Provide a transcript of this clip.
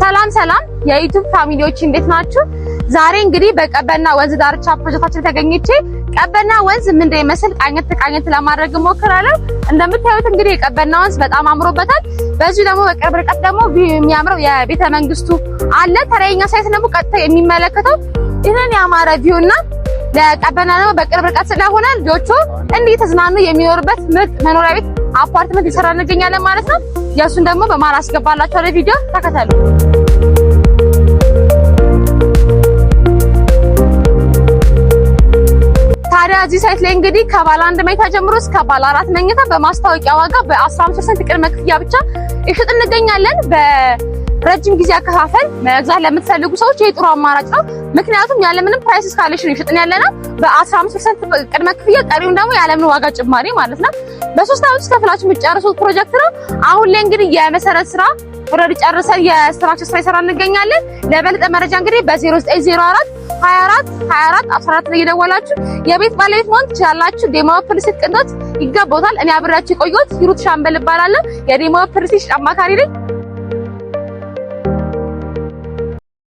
ሰላም የዩቲዩብ ፋሚሊዎች እንዴት ናችሁ? ዛሬ እንግዲህ በቀበና ወንዝ ዳርቻ ፕሮጀክታችን ተገኝቼ ቀበና ወንዝ ምን እንደሚመስል ቃኘት ለማድረግ ሞክራለሁ። እንደምታዩት እንግዲህ የቀበና ወንዝ በጣም አምሮበታል። በዚህ ደግሞ በቅርብ ርቀት ደግሞ የሚያምረው የቤተ መንግስቱ አለ። ተረኛ ሳይት ደግሞ ቀጥታ የሚመለከተው ይሄን ያማረ ቪውና ለቀበና ደግሞ በቅርብ ርቀት ስለሆነ ልጆቹ እንዲህ ተዝናኑ የሚኖርበት ምርጥ መኖሪያ ቤት አፓርትመንት ይሰራል እንገኛለን ማለት ነው። ያሱን ደግሞ በማር አስገባላችሁ ለቪዲዮ ተከታተሉ። ታዲያ እዚህ ሳይት ላይ እንግዲህ ከባለ 1 መኝታ ጀምሮ እስከ ባለ 4 መኝታ በማስታወቂያ ዋጋ በ15% ቅድመ ክፍያ ብቻ ይሽጥ እንገኛለን። በረጅም ጊዜ አከፋፈል መግዛት ለምትፈልጉ ሰዎች ይሄ ጥሩ አማራጭ ነው። ምክንያቱም ያለምንም ፕራይስ እስካሌሽን ይሽጥን ያለና በ15% ቅድመ ክፍያ ቀሪውን ደግሞ ያለምንም ዋጋ ጭማሪ ማለት ነው። በ3 ዓመት ውስጥ ከፍላችሁ የምትጨርሱት ፕሮጀክት ነው። አሁን ላይ እንግዲህ የመሰረት ስራ ኦልሬዲ ጨርሰን የስትራክቸር ስራ ይሰራል እንገኛለን። ለበለጠ መረጃ እንግዲህ በ0904 24 14 ላይ እየደወላችሁ የቤት ባለቤት መሆን ትችላላችሁ። ዴሞ ፕሪንሲፕ ቅንጦት ይገባታል። እኔ አብሬያችሁ የቆየሁት ሂሩት ሻምበል እባላለሁ። የዴሞ ፕሪንሲፕ አማካሪ ነኝ።